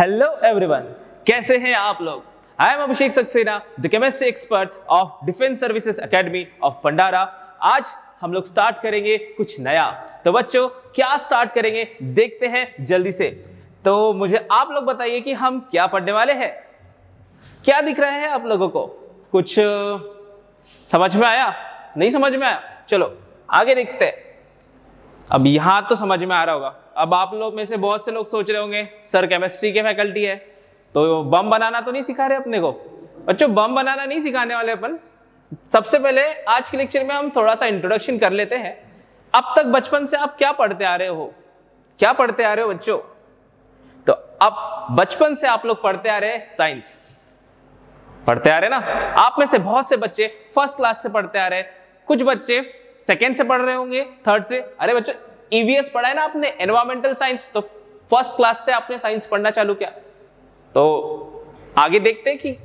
Hello everyone, कैसे हैं आप लोग। I am Abhishek Saxena, the chemistry expert of defence services academy of Bhandara. आज हम लोग स्टार्ट करेंगे कुछ नया। तो बच्चों, क्या स्टार्ट करेंगे देखते हैं जल्दी से। तो मुझे आप लोग बताइए कि हम क्या पढ़ने वाले हैं। क्या दिख रहा है आप लोगों को? कुछ समझ में आया? नहीं समझ में आया? चलो आगे देखते हैं। अब यहां तो समझ में आ रहा होगा। अब आप लोग में से बहुत से लोग सोच रहे होंगे सर केमिस्ट्री के फैकल्टी है तो बम बनाना तो नहीं सिखा रहे अपने को। बच्चों, बम बनाना नहीं सिखाने वाले अपन। सबसे पहले आज के लेक्चर में हम थोड़ा सा इंट्रोडक्शन कर लेते हैं। अब तक बचपन से आप क्या पढ़ते आ रहे हो? क्या पढ़ते आ रहे हो बच्चों? तो अब बचपन से आप लोग पढ़ते आ रहे हैं साइंस। पढ़ते आ रहे ना। आप में से बहुत से बच्चे फर्स्ट क्लास से पढ़ते आ रहे हैं, कुछ बच्चे सेकेंड से पढ़ रहे होंगे, थर्ड से। अरे बच्चों, ईवीएस पढ़ा है ना आपने, एनवायरमेंटल साइंस, तो फर्स्ट क्लास से आपने साइंस पढ़ना चालू किया। तो आगे देखते हैं कि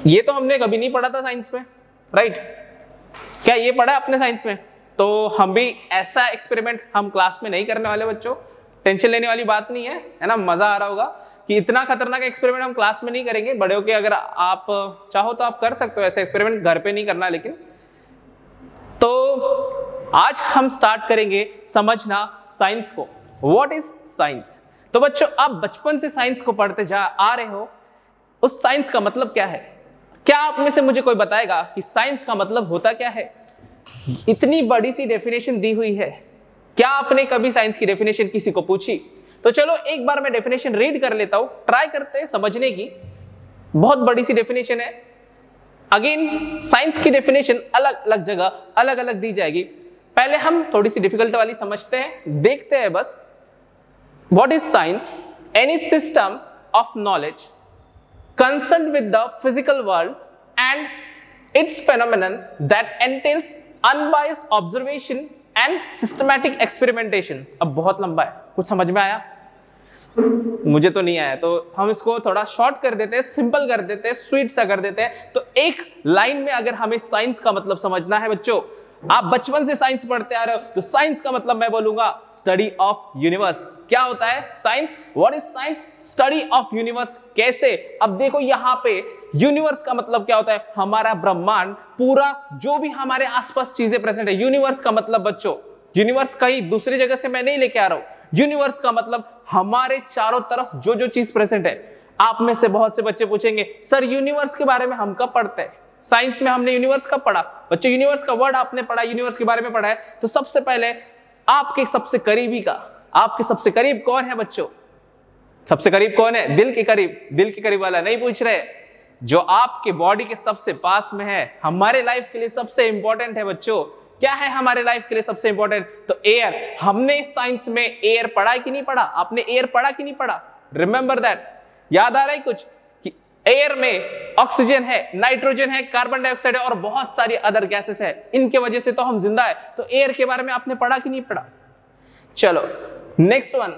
ये तो हमने कभी नहीं पढ़ा था साइंस में, राइट? क्या ये पढ़ा है आपने साइंस में? तो हम भी ऐसा एक्सपेरिमेंट हम क्लास में नहीं करने वाले बच्चों। टेंशन लेने वाली बात नहीं है ना। मजा आ रहा होगा कि इतना खतरनाक एक्सपेरिमेंट हम क्लास में नहीं करेंगे। बड़े होके अगर आप चाहो तो आप कर सकते हो ऐसा एक्सपेरिमेंट, घर पे नहीं करना। लेकिन तो आज हम स्टार्ट करेंगे समझना साइंस को। What is science? तो बच्चों, आप बचपन से साइंस को पढ़ते आ रहे हो। उस साइंस का मतलब क्या है? क्या आप में से मुझे कोई बताएगा कि साइंस का मतलब होता क्या है? इतनी बड़ी सी डेफिनेशन दी हुई है। क्या आपने कभी साइंस की डेफिनेशन किसी को पूछी? तो चलो एक बार मैं डेफिनेशन रीड कर लेता हूं, ट्राई करते हैं समझने की। बहुत बड़ी सी डेफिनेशन है। अगेन साइंस की डेफिनेशन अलग अलग जगह अलग अलग दी जाएगी। पहले हम थोड़ी सी डिफिकल्ट वाली समझते हैं, देखते हैं बस। What is science? Any system of knowledge concerned with the physical world and its phenomenon that entails unbiased observation and systematic experimentation। अब बहुत लंबा है, कुछ समझ में आया? मुझे तो नहीं आया, तो हम इसको थोड़ा शॉर्ट कर देते हैं, सिंपल कर देते हैं, स्वीट सा कर देते हैं। तो एक लाइन में अगर हमें साइंस का मतलब समझना है बच्चों, आप बचपन से साइंस पढ़ते आ रहे हो, तो साइंस का मतलब मैं बोलूंगा स्टडी ऑफ यूनिवर्स। क्या होता है science? What is science? Study of universe. कैसे? अब देखो यहां पे यूनिवर्स का मतलब क्या होता है? हमारा ब्रह्मांड, पूरा जो भी हमारे आसपास चीजें प्रेजेंट है। यूनिवर्स का मतलब बच्चों, यूनिवर्स कहीं दूसरी जगह से मैं नहीं लेके आ रहा हूं। यूनिवर्स का मतलब हमारे चारों तरफ जो जो चीज प्रेजेंट है। आप में से बहुत से बच्चे पूछेंगे सर यूनिवर्स के बारे में हम कब पढ़ते हैं? साइंस में हमने यूनिवर्स कब पढ़ा? बच्चों, यूनिवर्स का वर्ड आपने पढ़ा, यूनिवर्स के बारे में पढ़ा है। तो सबसे पहले आपके सबसे करीबी का, आपके सबसे करीब कौन है बच्चों? सबसे करीब कौन है? दिल के करीब। दिल के करीब वाला नहीं पूछ रहे, जो आपके बॉडी के सबसे पास में है। हमारे लाइफ के लिए सबसे इंपॉर्टेंट है बच्चों। क्या है हमारे लाइफ के लिए सबसे इंपॉर्टेंट? तो एयर। हमने साइंस में एयर पढ़ा कि नहीं पढ़ा? आपने एयर पढ़ा कि नहीं पढ़ा? Remember that. याद आ रहा है कुछ कि एयर में ऑक्सीजन है, नाइट्रोजन है, कार्बन डाइऑक्साइड है और बहुत सारी अदर गैसेस है। इनके वजह से तो हम जिंदा है। तो एयर के बारे में आपने पढ़ा कि नहीं पढ़ा? चलो नेक्स्ट वन।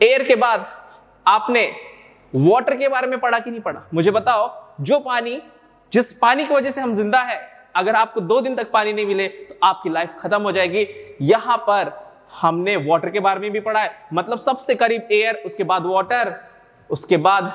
एयर के बाद आपने वाटर के बारे में पढ़ा कि नहीं पढ़ा? मुझे बताओ, जो पानी, जिस पानी की वजह से हम जिंदा है, अगर आपको 2 दिन तक पानी नहीं मिले तो आपकी लाइफ खत्म हो जाएगी। यहां पर हमने वाटर के बारे में भी पढ़ा है। मतलब सबसे करीब एयर, उसके बाद वाटर, उसके बाद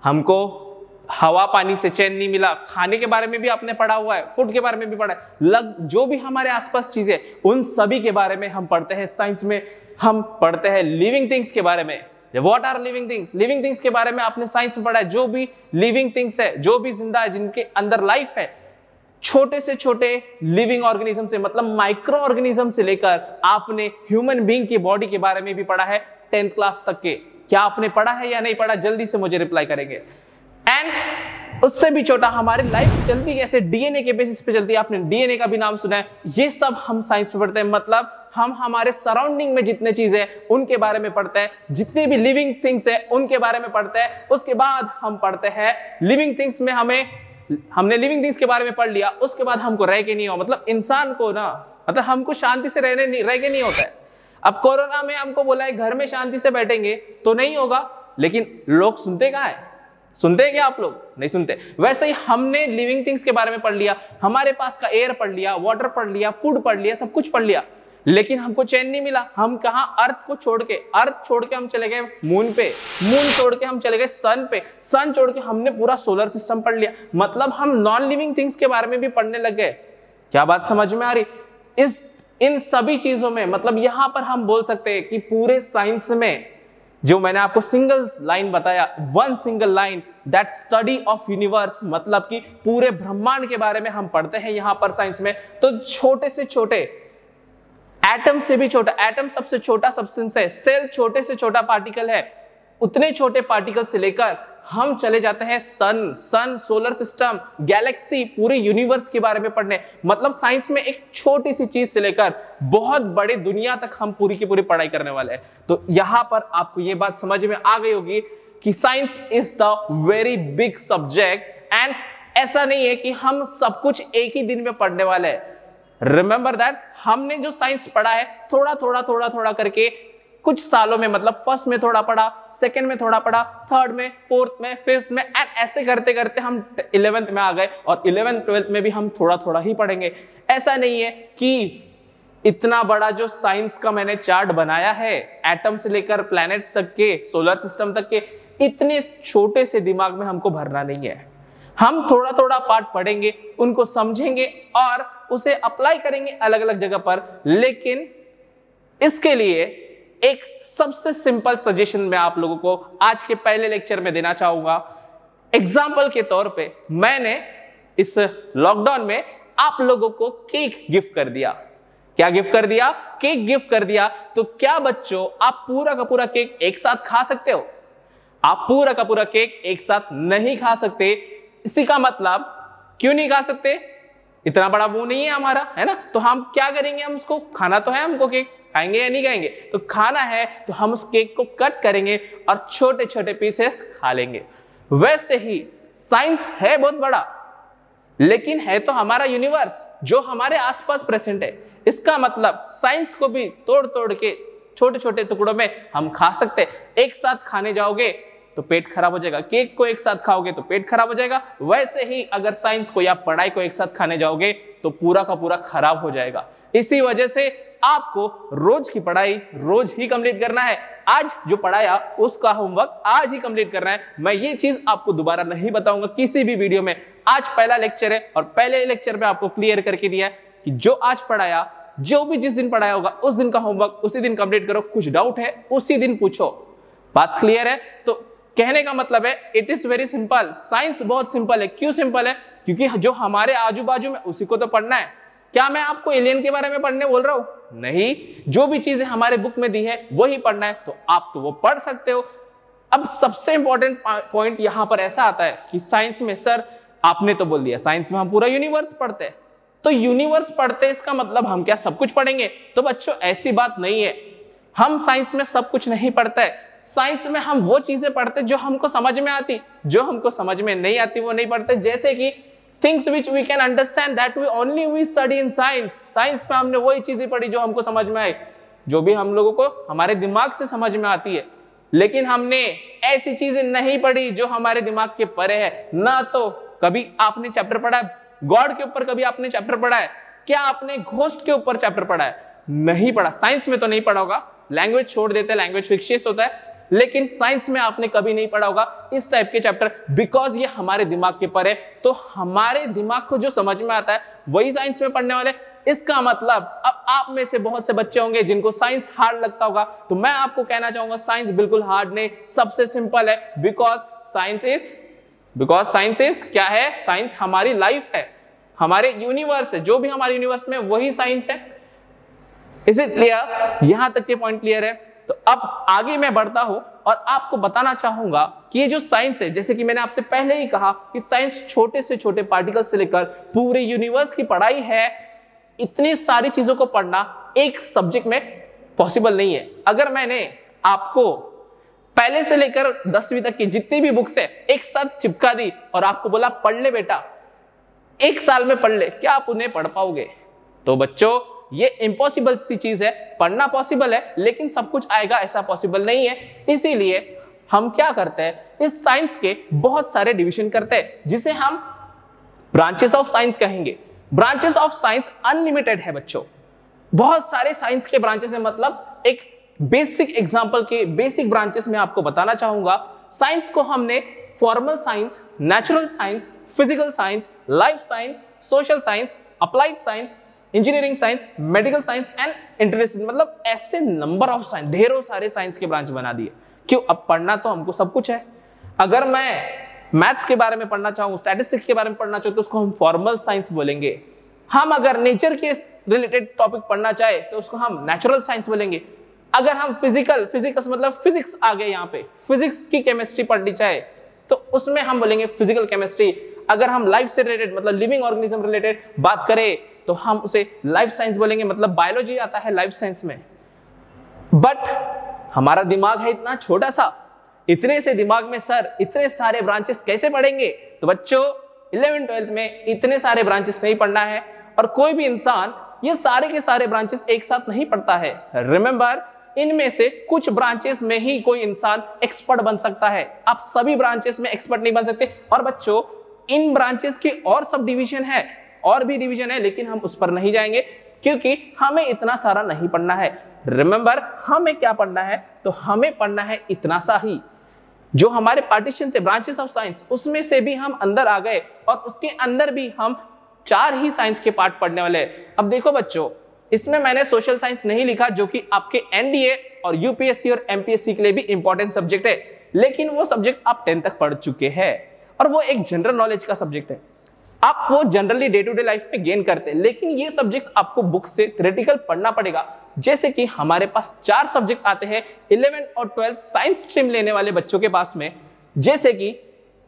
हमको हवा पानी से चैन नहीं मिला। खाने के बारे में भी आपने पढ़ा हुआ है, फूड के बारे में भी पढ़ा है। जो भी हमारे आसपास चीजें, उन सभी के बारे में हम पढ़ते हैं साइंस में। हम पढ़ते हैं लिविंग थिंग्स के बारे में। What are living things? Living things के बारे में आपने साइंस में पढ़ा है। जो भी लिविंग थिंग्स है, जो भी जिंदा है, जिनके अंदर लाइफ है, छोटे से छोटे लिविंग ऑर्गेनिज्म से, मतलब माइक्रो ऑर्गेनिज्म से लेकर आपने ह्यूमन बीइंग की बॉडी के बारे में भी पढ़ा है 10th क्लास तक के। क्या आपने पढ़ा है या नहीं पढ़ा? जल्दी से मुझे रिप्लाई करेंगे। एंड उससे भी छोटा, हमारी लाइफ चलती कैसे? डीएनए के बेसिस पे चलती है। आपने डीएनए का भी नाम सुना है। ये सब हम साइंस में पढ़ते हैं। मतलब हम हमारे सराउंडिंग में जितने चीजें हैं उनके बारे में पढ़ते हैं। जितने भी लिविंग थिंग्स हैं उनके बारे में पढ़ते हैं। उसके बाद हम पढ़ते हैं लिविंग थिंग्स में हमने लिविंग थिंग्स के बारे में पढ़ लिया। उसके बाद हमको रह के नहीं हो, मतलब इंसान को ना, मतलब हमको शांति से रह के नहीं होता है। अब कोरोना में हमको बोला है घर में शांति से बैठेंगे तो नहीं होगा, लेकिन लोग सुनते कहां है? सुनते हैं क्या आप लोग? नहीं सुनते। वैसे ही हमने लिविंग थिंग्स के बारे में पढ़ लिया। हमारे पास का एयर पढ़ लिया, वाटर पढ़ लिया, फूड पढ़ लिया, सब कुछ पढ़ लिया। लेकिन हमको चैन नहीं मिला। हम कहा अर्थ को छोड़ के, अर्थ छोड़ के हम चले गए मून पे, मून छोड़ के हम चले गए सन पे, सन छोड़ के हमने पूरा सोलर सिस्टम पढ़ लिया। मतलब हम नॉन लिविंग थिंग्स के बारे में भी पढ़ने लग गए। क्या बात समझ में आ रही? इन सभी चीजों में मतलब यहां पर हम बोल सकते हैं कि पूरे साइंस में जो मैंने आपको सिंगल लाइन बताया, one single line, that study of universe, मतलब कि पूरे ब्रह्मांड के बारे में हम पढ़ते हैं यहां पर साइंस में। तो छोटे से छोटे एटम से भी छोटा, एटम सबसे छोटा सब्सटेंस है, सेल छोटे से छोटा पार्टिकल है, उतने छोटे पार्टिकल से लेकर हम चले जाते हैं सन, सोलर सिस्टम, गैलेक्सी, पूरे यूनिवर्स के बारे में पढ़ने। मतलब साइंस में एक छोटी सी चीज से लेकर बहुत बड़े दुनिया तक हम पूरी की पूरी पढ़ाई करने वाले हैं। तो यहां पर आपको यह बात समझ में आ गई होगी कि science is the very big subject, and ऐसा नहीं है कि हम सब कुछ एक ही दिन में पढ़ने वाले हैं। रिमेंबर दैट हमने जो साइंस पढ़ा है थोड़ा थोड़ा करके कुछ सालों में, मतलब फर्स्ट में थोड़ा पढ़ा, सेकंड में थोड़ा पढ़ा, थर्ड में, फोर्थ में, फिफ्थ में, एंड ऐसे करते करते हम 11th में आ गए, और 11th 12th में भी हम थोड़ा ही पढ़ेंगे। ऐसा नहीं है कि इतना बड़ा जो साइंस का मैंने चार्ट बनाया है, एटम से लेकर प्लैनेट्स तक के, सोलर सिस्टम तक के, इतने छोटे से दिमाग में हमको भरना नहीं है। हम थोड़ा पार्ट पढ़ेंगे, उनको समझेंगे और उसे अप्लाई करेंगे अलग अलग जगह पर। लेकिन इसके लिए एक सबसे सिंपल सजेशन मैं आप लोगों को आज के पहले लेक्चर में देना चाहूंगा। एग्जाम्पल के तौर पे मैंने इस लॉकडाउन में आप लोगों को केक गिफ्ट कर दिया। क्या गिफ्ट कर दिया? केक गिफ्ट कर दिया। तो क्या बच्चों आप पूरा का पूरा केक एक साथ खा सकते हो? आप पूरा का पूरा केक एक साथ नहीं खा सकते। इसी का मतलब क्यों नहीं खा सकते? इतना बड़ा मुंह नहीं है हमारा, है ना? तो हम क्या करेंगे? हम उसको खाना तो है, हमको केक खाएंगे या नहीं खाएंगे? तो खाना है तो हम उस केक को कट करेंगे और छोटे छोटे पीसेस खा लेंगे। वैसे ही साइंस है बहुत बड़ा, लेकिन है तो हमारा यूनिवर्स जो हमारे आसपास प्रेजेंट है। इसका मतलब साइंस को भी तोड़ तोड़ के छोटे छोटे टुकड़ों में हम खा सकते हैं। एक साथ खाने जाओगे तो पेट खराब हो जाएगा, केक को एक साथ खाओगे तो पेट खराब हो जाएगा। वैसे ही अगर साइंस को या पढ़ाई को एक साथ खाने जाओगे तो पूरा का पूरा खराब हो जाएगा। इसी वजह से आपको रोज की पढ़ाई रोज ही कंप्लीट करना है। आज जो पढ़ाया उसका होमवर्क आज ही कंप्लीट करना है। मैं ये चीज आपको दोबारा नहीं बताऊंगा किसी भी वीडियो में। आज पहला लेक्चर है और पहले लेक्चर में आपको क्लियर करके दिया है कि जो आज पढ़ाया, जो भी जिस दिन पढ़ाया होगा उस दिन का होमवर्क उसी दिन कंप्लीट करो। कुछ डाउट है उसी दिन पूछो। बात क्लियर है? तो कहने का मतलब है it is very simple. Science बहुत सिंपल है। क्यों सिंपल है? क्योंकि जो हमारे आजू बाजू में उसी को तो पढ़ना है। क्या मैं आपको एलियन के बारे में पढ़ने बोल रहा हूं? नहीं, जो भी चीजें हमारे बुक में दी है वही पढ़ना है, तो आप तो वो पढ़ सकते हो। अब सबसे इंपॉर्टेंट पॉइंट यहां पर ऐसा आता है कि साइंस में सर आपने तो बोल दिया साइंस में हम पूरा यूनिवर्स पढ़ते हैं, तो यूनिवर्स पढ़ते हैं इसका मतलब हम क्या सब कुछ पढ़ेंगे? तो बच्चों ऐसी बात नहीं है। हम साइंस में सब कुछ नहीं पढ़ते हैं। साइंस में हम वो चीजें पढ़ते जो हमको समझ में आती, जो हमको समझ में नहीं आती वो नहीं पढ़ते। जैसे कि things which we can understand that we study in science। Science में हमने वही चीजें पढ़ी जो हमको समझ में आई, जो भी हम लोगों को हमारे दिमाग से समझ में आती है। लेकिन हमने ऐसी चीजें नहीं पढ़ी जो हमारे दिमाग के परे है। ना तो कभी आपने चैप्टर पढ़ा है गॉड के ऊपर, कभी आपने चैप्टर पढ़ा है क्या? आपने घोस्ट के ऊपर चैप्टर पढ़ा है? नहीं पढ़ा। साइंस में तो नहीं पढ़ा होगा, लैंग्वेज छोड़ देते हैं, लैंग्वेज फिक्शियस होता है। लेकिन साइंस में आपने कभी नहीं पढ़ा होगा इस टाइप के चैप्टर, बिकॉज ये हमारे दिमाग के पर है। तो हमारे दिमाग को जो समझ में आता है वही साइंस में पढ़ने वाले। इसका मतलब अब आप में से बहुत से बच्चे होंगे जिनको साइंस हार्ड लगता होगा, तो मैं आपको कहना चाहूंगा साइंस बिल्कुल हार्ड नहीं, सबसे सिंपल है। बिकॉज साइंस इज क्या है? साइंस हमारी लाइफ है, हमारे यूनिवर्स है। जो भी हमारे यूनिवर्स में वही साइंस है। Is it clear? यहां तक के पॉइंट क्लियर है? तो अब आगे मैं बढ़ता हूं और आपको बताना चाहूंगा कि ये जो साइंस है, जैसे कि मैंने आपसे पहले ही कहा कि साइंस छोटे से छोटे पार्टिकल से लेकर पूरे यूनिवर्स की पढ़ाई है। इतनी सारी चीजों को पढ़ना एक सब्जेक्ट में पॉसिबल नहीं है। अगर मैंने आपको पहले से लेकर 10वीं तक की जितनी भी बुक्स है एक साथ चिपका दी और आपको बोला पढ़ ले बेटा, एक साल में पढ़ ले, क्या आप उन्हें पढ़ पाओगे? तो बच्चों ये इम्पॉसिबल सी चीज है। पढ़ना पॉसिबल है लेकिन सब कुछ आएगा ऐसा पॉसिबल नहीं है। इसीलिए हम क्या करते हैं, इस साइंस के बहुत सारे डिवीजन करते हैं जिसे हम ब्रांचेस ऑफ साइंस कहेंगे। ब्रांचेस ऑफ साइंस अनलिमिटेड है बच्चों, बहुत सारे साइंस के ब्रांचेस हैं, मतलब एक बेसिक एग्जांपल के बेसिक ब्रांचेस में आपको बताना चाहूंगा। साइंस को हमने formal science, natural science, physical science, life science, social science, applied science, engineering science, medical science and interdisciplinary, मतलब ऐसे नंबर ऑफ साइंस, ढेरों सारे साइंस के ब्रांच बना दिए। क्यों? अब पढ़ना तो हमको सब कुछ है। अगर मैं मैथ्स के बारे में पढ़ना चाहूँ, स्टैटिस्टिक्स के बारे में पढ़ना चाहूँ, तो उसको हम फॉर्मल साइंस बोलेंगे। हम अगर नेचर के रिलेटेड टॉपिक पढ़ना चाहे तो उसको हम नेचुरल साइंस बोलेंगे। अगर हम फिजिक्स मतलब फिजिक्स आ गए, यहाँ पे फिजिक्स की केमिस्ट्री पढ़नी चाहे तो उसमें हम बोलेंगे फिजिकल केमिस्ट्री। अगर हम लाइफ से रिलेटेड मतलब लिविंग ऑर्गेनिज्म रिलेटेड बात करें तो हम उसे लाइफ साइंस बोलेंगे, मतलब बायोलॉजी आता है लाइफ साइंस में। बट हमारा दिमाग है इतना छोटा सा, इतने से दिमाग में सर इतने सारे ब्रांचेस कैसे पढ़ेंगे? तो बच्चों 11th-12th में इतने सारे ब्रांचेस नहीं पढ़ना है, और कोई भी इंसान ये सारे के सारे ब्रांचेस एक साथ नहीं पढ़ता है। रिमेंबर, इनमें से कुछ ब्रांचेस में ही कोई इंसान एक्सपर्ट बन सकता है, आप सभी ब्रांचेस में एक्सपर्ट नहीं बन सकते। और बच्चों इन ब्रांचेस के और सब डिवीजन है, और भी डिवीजन है, लेकिन हम उस पर नहीं जाएंगे क्योंकि हमें इतना सारा नहीं पढ़ना है। रिमेंबर, हमें क्या पढ़ना है? तो हमें पढ़ना है इतना सा ही। जो हमारे पार्टीशन थे ब्रांचेस ऑफ साइंस, उसमें से भी हम अंदर आ गए, और उसके अंदर भी हम 4 ही साइंस के पार्ट पढ़ने वाले हैं। अब देखो बच्चों, इसमें मैंने सोशल साइंस नहीं लिखा, जो कि आपके एनडीए और यूपीएससी और एमपीएससी के लिए भी इंपॉर्टेंट सब्जेक्ट है, लेकिन वो सब्जेक्ट आप 10th तक पढ़ चुके हैं और वो एक जनरल नॉलेज का सब्जेक्ट है। आप वो generally day to day life में गेन करते हैं, लेकिन ये सब्जेक्ट्स आपको बुक से थ्योरेटिकल पढ़ना पड़ेगा। जैसे कि हमारे पास 4 सब्जेक्ट आते हैं 11th और 12th साइंस स्ट्रीम लेने वाले बच्चों के पास में। जैसे कि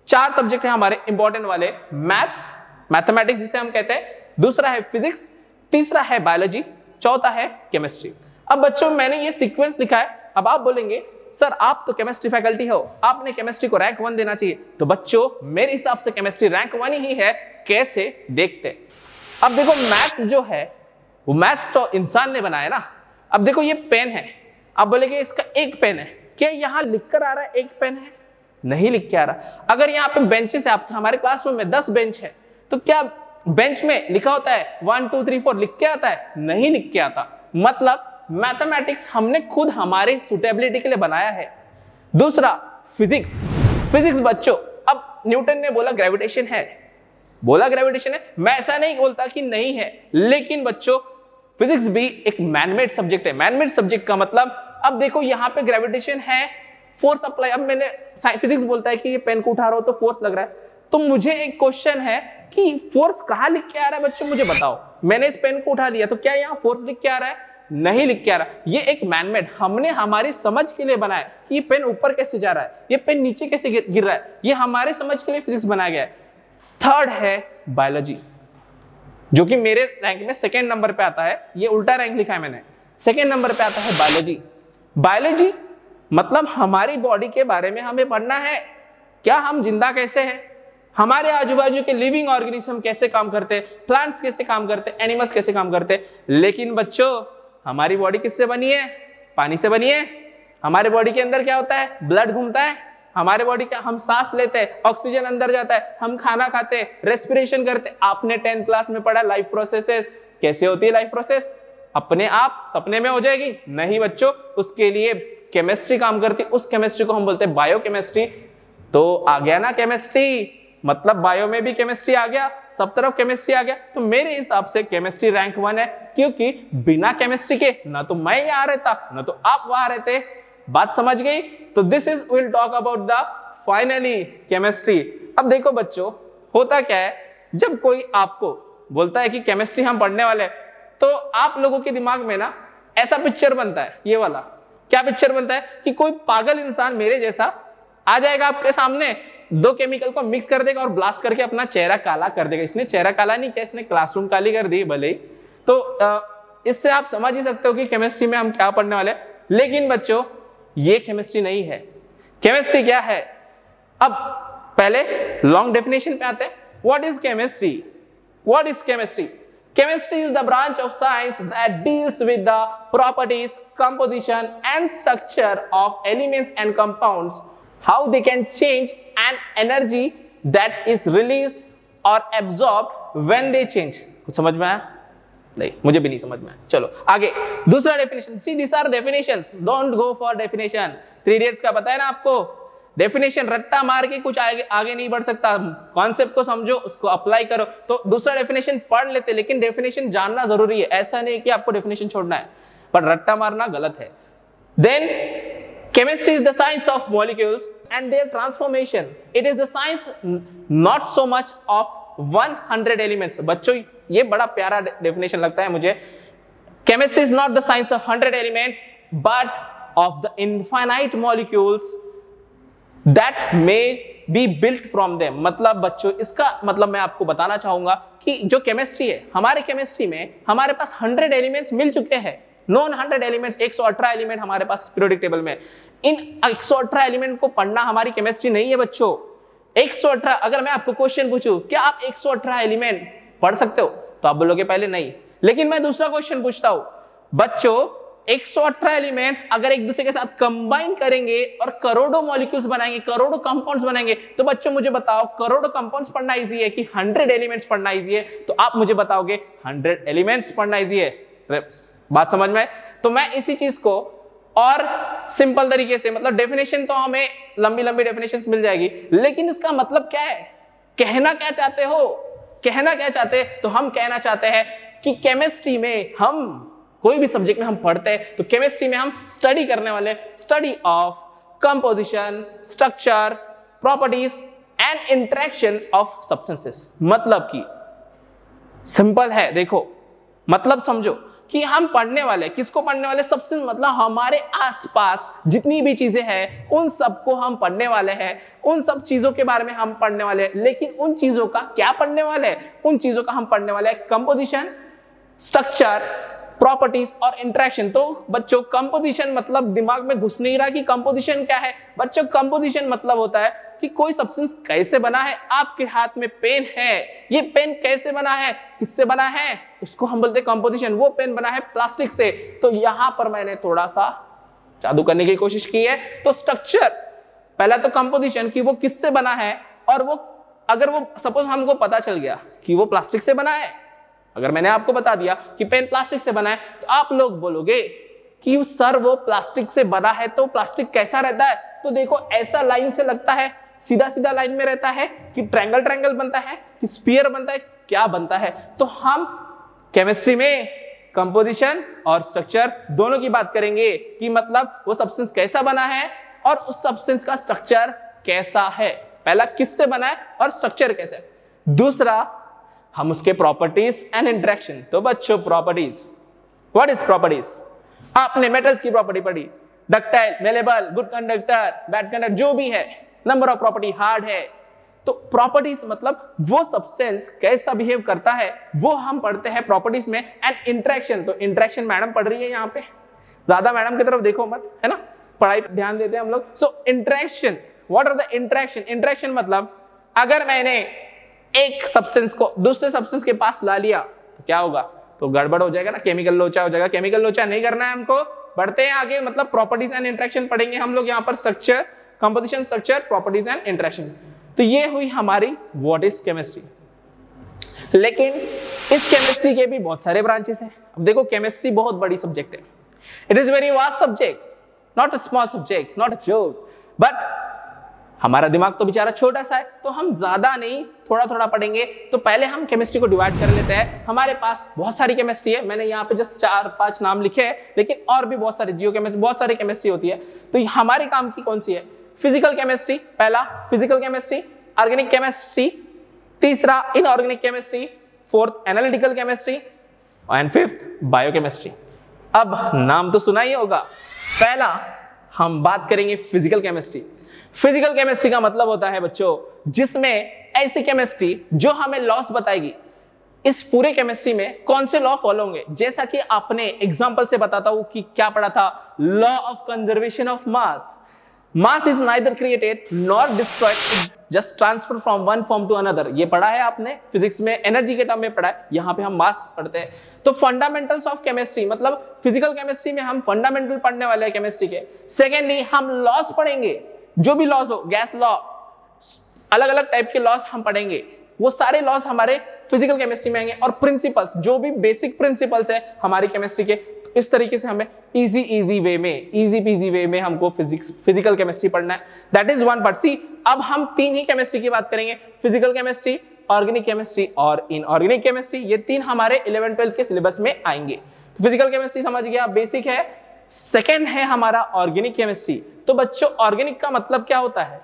4 सब्जेक्ट है हमारे इंपॉर्टेंट वाले, मैथ्स, मैथमेटिक्स जिसे हम कहते हैं, दूसरा है फिजिक्स, तीसरा है बायोलॉजी, चौथा है केमिस्ट्री। अब बच्चों मैंने ये सीक्वेंस लिखा है। अब आप बोलेंगे सर आप तो केमिस्ट्री फैकल्टी हो, आपने केमिस्ट्री को रैंक 1 देना चाहिए। तो बच्चों मेरे हिसाब से केमिस्ट्री रैंक 1 ही है। कैसे? देखते। अब देखो मैथ्स जो है वो मैथ्स तो इंसान ने बनाया ना। अब देखो ये पेन है, आप बोलेंगे इसका एक पेन है, क्या यहाँ लिख कर आ रहा है एक पेन है? नहीं लिख के आ रहा। अगर यहाँ पे बेंचेस है, आपके हमारे क्लासरूम में 10 बेंच है, तो क्या बेंच में लिखा होता है 1 2 3 4 लिख के आता है? नहीं लिख के आता। मतलब मैथमेटिक्स हमने खुद हमारे सुटेबिलिटी के लिए बनाया है। दूसरा फिजिक्स बच्चों, अब न्यूटन ने बोला ग्रेविटेशन है, मैं ऐसा नहीं बोलता कि नहीं है, लेकिन बच्चों फिजिक्स भी एक मैनमेड सब्जेक्ट है। मैनमेड सब्जेक्ट का मतलब, अब देखो यहाँ पे ग्रेविटेशन है, फोर्स अप्लाई। अब मैंने फिजिक्स बोलता है कि ये पेन को उठा रहा हो तो फोर्स लग रहा है, तो मुझे एक क्वेश्चन है कि फोर्स कहाँ लिख के आ रहा है? बच्चों मुझे बताओ, मैंने इस पेन को उठा लिया तो क्या यहाँ फोर्स लिख के आ रहा है? नहीं लिख के आ रहा। ये एक मैनमेड, हमने हमारी समझ के लिए बनाया कि ये पेन ऊपर कैसे जा रहा है, ये पेन नीचे कैसे गिर रहा है, ये हमारे समझ के लिए फिजिक्स बनाया गया है। थर्ड है बायोलॉजी, जो कि मेरे रैंक में 2nd नंबर पे आता है। ये उल्टा रैंक लिखा है मैंने, 2nd नंबर पे आता है बायोलॉजी मतलब हमारी बॉडी के बारे में हमें पढ़ना है। क्या हम जिंदा कैसे हैं, हमारे आजू बाजू के लिविंग ऑर्गेनिज्म कैसे काम करते हैं, प्लांट्स कैसे काम करते हैं, एनिमल्स कैसे काम करते हैं। लेकिन बच्चों हमारी बॉडी किससे बनी है? पानी से बनी है। हमारे बॉडी के अंदर क्या होता है? ब्लड घूमता है। हमारे बॉडी का, हम सांस लेते हैं, ऑक्सीजन अंदर जाता है, हम खाना खाते हैं, रेस्पिरेशन करते हैं। आपने 10th क्लास में पढ़ा लाइफ प्रोसेसेस। कैसे होती है लाइफ प्रोसेस? अपने आप सपने में हो जाएगी? नहीं बच्चों, उसके लिए केमिस्ट्री काम करती है। उस केमिस्ट्री को हम बोलते हैं बायोकेमिस्ट्री। तो आ गया ना केमिस्ट्री, मतलब बायो में भी केमिस्ट्री आ गया, सब तरफ केमिस्ट्री आ गया। तो मेरे हिसाब से केमिस्ट्री रैंक 1 है, क्योंकि बिना केमिस्ट्री के ना तो मैं यहाँ रहता ना तो आप वहां रहते। बात समझ गई? तो this is will talk about the finally chemistry. अब देखो बच्चों, होता क्या है, जब कोई आपको बोलता है कि केमिस्ट्री हम पढ़ने वाले हैं, तो आप लोगों के दिमाग में ना ऐसा पिक्चर बनता है, ये वाला। क्या पिक्चर बनता है? कि कोई पागल इंसान मेरे जैसा आ जाएगा आपके सामने, 2 केमिकल को मिक्स कर देगा और ब्लास्ट करके अपना चेहरा काला कर देगा। इसने चेहरा काला नहीं किया, इसने क्लासरूम काली कर दी भले ही। तो इससे आप समझ ही सकते हो कि केमिस्ट्री में हम क्या पढ़ने वाले हैं। लेकिन बच्चों ये केमिस्ट्री नहीं है। केमिस्ट्री क्या है? अब पहले लॉन्ग डेफिनेशन पे आते हैं। What is chemistry? Chemistry is the branch of science that deals with the properties, composition and structure of elements and compounds, how they can change, and energy that is released or absorbed when they change. कुछ समझ में आया? नहीं, मुझे भी नहीं समझ में। चलो आगे, दूसरा definition. See this are definitions, don't go for definition. 3 idiots का पता है ना आपको, डेफिनेशन रट्टा मार के कुछ आगे नहीं बढ़ सकता। कॉन्सेप्ट को समझो, उसको अप्लाई करो। तो दूसरा डेफिनेशन पढ़ लेते, लेकिन डेफिनेशन जानना जरूरी है। ऐसा नहीं कि आपको डेफिनेशन छोड़ना है, पर रट्टा मारना गलत है। Then chemistry is the science of molecules and their transformation. It is the science not so much of 100 elements. बच्चों ये बड़ा प्यारा डेफिनेशन लगता है मुझे। Chemistry is not the science of 100 elements but of the infinite molecules that may be built from them. मतलब बच्चों इसका मतलब मैं आपको बताना चाहूंगा कि जो केमिस्ट्री है, हमारे केमिस्ट्री में हमारे पास 100 एलिमेंट्स मिल चुके हैं। नॉन 100 एलिमेंट्स, 118 एलिमेंट हमारे पास पीरियोडिक टेबल में। इन 118 एलिमेंट को पढ़ना हमारी केमिस्ट्री नहीं है बच्चों। 118, अगर मैं आपको क्वेश्चन पूछूं क्या आप 118 एलिमेंट पढ़ सकते हो, तो आप बोलोगे पहले नहीं। लेकिन मैं दूसरा क्वेश्चन पूछता हूं बच्चों, 118 एलिमेंट्स अगर एक दूसरे के साथ कंबाइन करेंगे और करोड़ों मॉलिक्यूल्स बनाएंगे, करोड़ों कंपाउंड्स बनाएंगे, तो बच्चों मुझे बताओ करोड़ों कंपाउंड्स पढ़ना इजी है कि 100 एलिमेंट्स पढ़ना इजी है? तो आप मुझे बताओगे 100 एलिमेंट्स पढ़ना इजी है। बात समझ में? तो मैं इसी चीज को और सिंपल तरीके से, मतलब डेफिनेशन तो हमें लंबी लंबी डेफिनेशंस मिल जाएगी, लेकिन इसका मतलब क्या है, कहना क्या चाहते हो, कहना क्या चाहते? तो हम कहना चाहते हैं कि केमिस्ट्री में हम कोई भी सब्जेक्ट में हम पढ़ते हैं तो केमिस्ट्री में हम स्टडी करने वाले study of composition, structure, properties and interaction of substances. मतलब कि सिंपल है, देखो मतलब समझो कि हम पढ़ने वाले, किसको पढ़ने वाले? सब्सटेंस, मतलब हमारे आसपास जितनी भी चीजें हैं उन सबको हम पढ़ने वाले हैं, उन सब चीजों के बारे में हम पढ़ने वाले हैं। लेकिन उन चीजों का क्या पढ़ने वाले हैं? उन चीजों का हम पढ़ने वाले हैं कंपोजिशन, स्ट्रक्चर, प्रॉपर्टीज और इंटरेक्शन। तो बच्चों कंपोजिशन मतलब दिमाग में घुस नहीं रहा कि कंपोजिशन क्या है। बच्चों कंपोजिशन मतलब होता है कि कोई सब्सटेंस कैसे बना है। आपके हाथ में पेन है, ये पेन कैसे बना है, किससे बना है, उसको हम बोलते हैं कंपोजिशन। वो पेन बना है प्लास्टिक से। तो यहां पर मैंने थोड़ा सा जादू करने की कोशिश की है। तो स्ट्रक्चर, पहला तो कंपोजिशन कि वो किससे बना है, और वो अगर वो सपोज हमको पता चल गया कि वो प्लास्टिक से बना है, अगर मैंने आपको बता दिया कि पेन प्लास्टिक से बना है, तो आप लोग बोलोगे कि सर वो प्लास्टिक से बना है तो प्लास्टिक कैसा रहता है? तो देखो ऐसा लाइन से लगता है, सीधा सीधा लाइन में रहता है, कि ट्रायंगल ट्रायंगल बनता है, कि स्फीयर बनता है, क्या बनता है? तो हम केमिस्ट्री में कंपोजिशन और स्ट्रक्चर दोनों की बात करेंगे कि मतलब वो सब्सटेंस कैसा बना है और उस सब्सटेंस का स्ट्रक्चर कैसा है। पहला किससे बना है और स्ट्रक्चर कैसा है। दूसरा हम उसके प्रॉपर्टीज एंड इंटरेक्शन। तो बच्चों प्रॉपर्टीज, व्हाट इज प्रॉपर्टीज? आपने मेटल्स की प्रॉपर्टी पढ़ी, ductile, malleable, good conductor, bad conductor, जो भी है, नंबर ऑफ प्रॉपर्टी, हार्ड है। तो प्रॉपर्टीज मतलब वो सब्सटेंस कैसा बिहेव करता है, वो हम पढ़ते हैं प्रॉपर्टीज में। एंड इंटरेक्शन, तो इंटरेक्शन मैडम पढ़ रही है यहाँ पे, ज्यादा मैडम की तरफ देखो मत, है ना, पढ़ाई पे ध्यान देते हैं हम लोग। So interaction, what are the interaction? Interaction मतलब अगर मैंने एक सब्सटेंस को दूसरे सब्सटेंस के पास ला लिया तो क्या होगा? तो गड़बड़ हो जाएगा ना, केमिकल लोचा हो जाएगा। केमिकल लोचा नहीं करना है हमको। बढ़ते हैं आगे, मतलब प्रॉपर्टीज एंड इंटरेक्शन पढ़ेंगे हम लोग यहाँ पर। Structure, composition, structure, properties and interaction. तो ये हुई हमारी व्हाट इज केमिस्ट्री। लेकिन इस केमिस्ट्री के भी बहुत सारे ब्रांचेस हैं। अब देखो केमिस्ट्री बहुत बड़ी सब्जेक्ट है, it is very vast subject, not a small subject, not a joke. But हमारा दिमाग तो बेचारा छोटा सा है, तो हम ज्यादा नहीं थोड़ा थोड़ा पढ़ेंगे। तो पहले हम केमिस्ट्री को डिवाइड कर लेते हैं। हमारे पास बहुत सारी केमिस्ट्री है, मैंने यहाँ पे जस्ट 4-5 नाम लिखे हैं, लेकिन और भी बहुत सारे, जियो केमिस्ट्री, बहुत सारी केमिस्ट्री होती है। तो हमारे काम की कौन सी है? फिजिकल केमिस्ट्री, पहला फिजिकल केमिस्ट्री, ऑर्गेनिक केमिस्ट्री, तीसरा inorganic chemistry, fourth analytical chemistry and fifth biochemistry. अब नाम तो सुना ही होगा। पहला हम बात करेंगे फिजिकल केमिस्ट्री। फिजिकल केमिस्ट्री का मतलब होता है बच्चों जिसमें ऐसी केमिस्ट्री जो हमें लॉस बताएगी। इस पूरे केमिस्ट्री में कौन से लॉ फॉलो होंगे? जैसा कि आपने एग्जांपल से बताता हूं कि क्या पढ़ा था, law of conservation of mass. Mass is neither created nor destroyed, just transfer from one form to another. ये पढ़ा है आपने फिजिक्स में, एनर्जी के टर्म में पढ़ा है। यहाँ पे हम मास पढ़ते हैं। तो फंडामेंटल्स ऑफ केमिस्ट्री मतलब फिजिकल केमिस्ट्री में हम फंडामेंटल पढ़ने वाले हैं केमिस्ट्री के। सेकेंडली हम लॉस पढ़ेंगे, जो भी लॉस हो, गैस लॉ, अलग अलग टाइप के लॉस हम पढ़ेंगे। वो सारे लॉस हमारे फिजिकल केमिस्ट्री में आएंगे और प्रिंसिपल्स, जो भी बेसिक प्रिंसिपल्स है हमारी केमिस्ट्री के, तो इस तरीके से हमें इजी वे में, इजी पीजी वे में हमको फिजिकल केमिस्ट्री पढ़ना है। That is one part. See अब हम तीन ही केमिस्ट्री की बात करेंगे, फिजिकल केमिस्ट्री, ऑर्गेनिक केमिस्ट्री और इनऑर्गेनिक केमिस्ट्री। ये तीन हमारे 11th-12th के सिलेबस में आएंगे। फिजिकल केमिस्ट्री समझ गया, बेसिक है। सेकेंड है हमारा ऑर्गेनिक केमिस्ट्री। तो बच्चों ऑर्गेनिक का मतलब क्या होता है?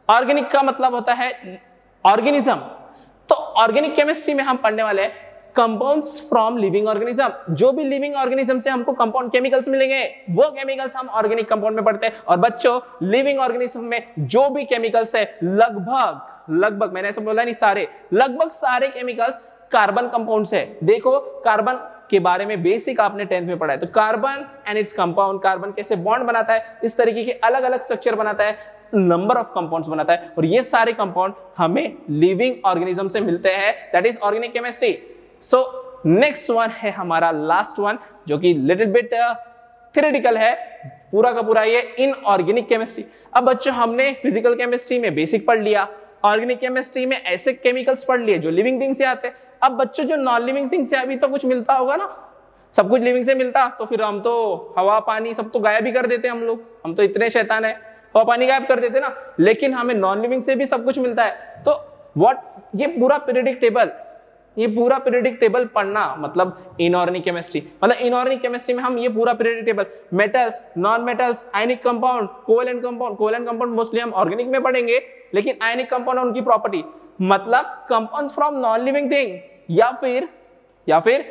ऑर्गेनिक का मतलब होता है ऑर्गेनिज्म। तो ऑर्गेनिक केमिस्ट्री में हम पढ़ने वाले हैं कंपाउंड्स फ्रॉम लिविंग ऑर्गेनिज्म। जो भी लिविंग ऑर्गेनिज्म से हमको कंपाउंड केमिकल्स मिलेंगे वो केमिकल्स हम ऑर्गेनिक कंपाउंड में पढ़ते हैं। और बच्चों लिविंग ऑर्गेनिज्म में जो भी केमिकल्स है लगभग मैंने ऐसा बोला नहीं, सारे, लगभग सारे केमिकल्स कार्बन कंपाउंड्स है। देखो कार्बन के बारे में बेसिक आपने 10th में पढ़ा है। तो carbon and its compound, carbon कैसे बॉन्ड बनाता है, इस तरीके के अलग अलग स्ट्रक्चर बनाता है, नंबर ऑफ कंपाउंड्स बनाता है, और ये सारे कंपाउंड हमें लिविंग ऑर्गेनिज्म से मिलते हैं। That is organic chemistry. So next one है हमारा लास्ट वन, जो कि लिटिल बिट थ्योरेटिकल है, पूरा का पूरा ये इनऑर्गेनिक केमिस्ट्री। अब बच्चों हमने फिजिकल केमिस्ट्री में बेसिक पढ़ लिया, ऑर्गेनिक केमिस्ट्री में ऐसे केमिकल्स पढ़ लिए जो लिविंग थिंग से आते हैं। अब बच्चों जो नॉन लिविंग थिंग से अभी तो कुछ मिलता होगा ना, सब कुछ लिविंग से मिलता, तो फिर हम तो हवा पानी सब तो गायब ही कर देते हम लोग, हम तो इतने शैतान है, हवा पानी गायब कर देते ना। लेकिन हमें नॉन लिविंग से भी सब कुछ मिलता है। तो ये पूरा पीरियोडिक टेबल पढ़ना मतलब इनऑर्गेनिक केमिस्ट्री। मतलब इनऑर्गेनिक केमिस्ट्री में हम ये पूरा periodic table, metals, non metals, ionic compound, covalent compound mostly हम ऑर्गेनिक में पढ़ेंगे, लेकिन आयनिक कंपाउंड और उनकी प्रॉपर्टी, मतलब compound from non living thing या फिर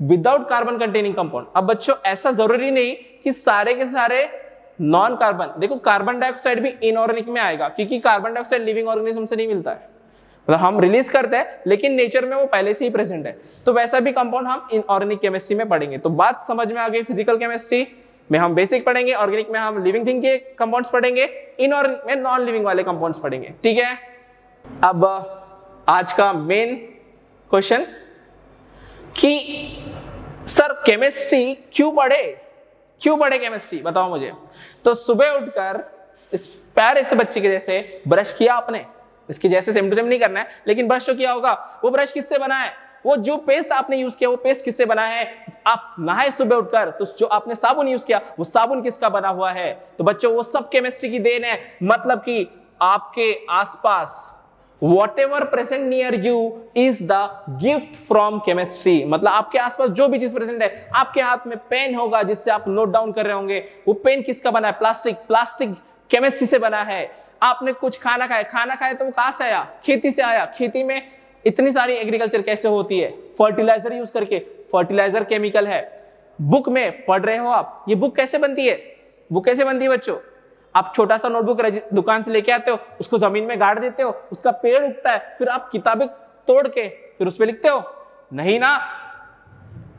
विदाउट कार्बन कंटेनिंग कंपाउंड। अब बच्चों ऐसा जरूरी नहीं कि सारे के सारे नॉन कार्बन, देखो कार्बन डाइऑक्साइड भी इनऑर्गेनिक में आएगा, क्योंकि कार्बन डाइऑक्साइड लिविंग ऑर्गेनिज्म से नहीं मिलता है, मतलब हम रिलीज करते हैं लेकिन नेचर में वो पहले से ही प्रेजेंट है। तो वैसा भी कंपाउंड हम इनऑर्गेनिक केमिस्ट्री में पढ़ेंगे। तो बात समझ में आ गई, फिजिकल केमिस्ट्री में हम बेसिक पढ़ेंगे, ऑर्गेनिक में हम लिविंग थिंग के कंपाउंड्स पढ़ेंगे, इनऑर्गेनिक में नॉन लिविंग वाले कंपाउंड्स पढ़ेंगे। ठीक है, अब आज का मेन क्वेश्चन कि सर केमिस्ट्री क्यों पढ़े केमिस्ट्री, बताओ मुझे। तो सुबह उठकर इस प्यारे से बच्चे के जैसे ब्रश किया आपने, इसके जैसे सेम टू सेम नहीं करना है, लेकिन ब्रश तो किया होगा। वो ब्रश किससे बना है? वो जो पेस्ट आपने यूज किया वो पेस्ट किससे बना है? आप नहाए सुबह उठकर तो जो आपने साबुन यूज किया वो साबुन किसका बना हुआ है? तो बच्चों वो सब केमिस्ट्री की देन है। मतलब कि आपके आसपास whatever present near you is the gift from chemistry। मतलब आपके आसपास जो भी चीज प्रेजेंट है, आपके हाथ में पेन होगा जिससे आप नोट डाउन कर रहे होंगे, वो पेन किसका बना है? प्लास्टिक केमिस्ट्री से बना है। आपने कुछ खाना खाया तो वो कहां से आया? खेती से आया। खेती में इतनी सारी एग्रीकल्चर कैसे होती है? फर्टिलाइजर यूज करके, फर्टिलाइजर केमिकल है। बुक में पढ़ रहे हो आप, ये बुक कैसे बनती है? बुक कैसे बनती है बच्चों? आप छोटा सा नोटबुक दुकान से लेके आते हो, उसको जमीन में गाड़ देते हो, उसका पेड़ उगता है, फिर आप किताबें तोड़ के फिर उस पे लिखते हो? नहीं ना,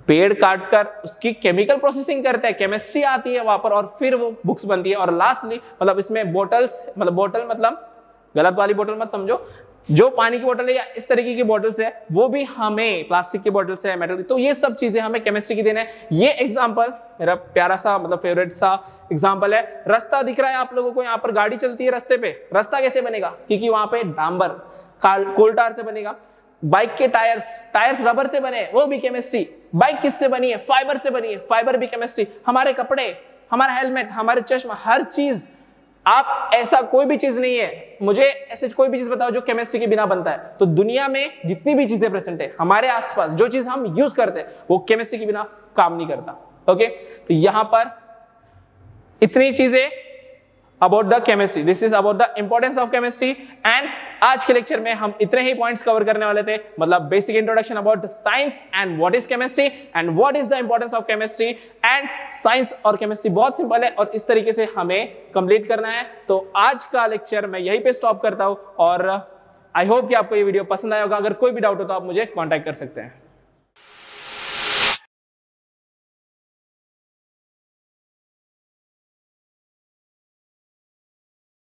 पेड़ काट कर उसकी केमिकल प्रोसेसिंग करते हैं, केमिस्ट्री आती है वहां पर, और फिर वो बुक्स बनती है। और लास्टली मतलब इसमें बोटल्स, मतलब बोतल मतलब गलत वाली बोतल मत समझो, जो पानी की बोतल है या इस तरीके की बोतल्स है वो भी हमें प्लास्टिक की बोतल्स है, मेटल की। तो ये सब चीजें हमें केमिस्ट्री की देना है। ये एग्जांपल मेरा प्यारा सा मतलब फेवरेट सा एग्जांपल है। रास्ता दिख रहा है आप लोगों को, यहाँ पर गाड़ी चलती है रास्ते पे, रास्ता कैसे बनेगा? क्योंकि वहां पे डांबर कोल टार से बनेगा। बाइक के टायर्स रबर से बने, वो भी केमिस्ट्री। बाइक किससे बनी है? फाइबर से बनी है, फाइबर भी केमिस्ट्री। हमारे कपड़े, हमारा हेलमेट, हमारे चश्मा, हर चीज, आप ऐसा कोई भी चीज नहीं है, मुझे ऐसे कोई भी चीज बताओ जो केमिस्ट्री के बिना बनता है। तो दुनिया में जितनी भी चीजें प्रेजेंट है हमारे आसपास, जो चीज हम यूज करते हैं वो केमिस्ट्री के बिना काम नहीं करता। ओके, तो यहां पर इतनी चीजें about the chemistry, this is about the importance of chemistry. And आज के लेक्चर में हम इतने ही पॉइंट्स कवर करने वाले थे, मतलब basic introduction about science and what is chemistry and what is the importance of chemistry. And science और केमिस्ट्री बहुत सिंपल है और इस तरीके से हमें कंप्लीट करना है। तो आज का लेक्चर मैं यहीं पे स्टॉप करता हूं और आई होप कि आपको ये वीडियो पसंद आया होगा। अगर कोई भी डाउट हो तो आप मुझे कॉन्टैक्ट कर सकते हैं।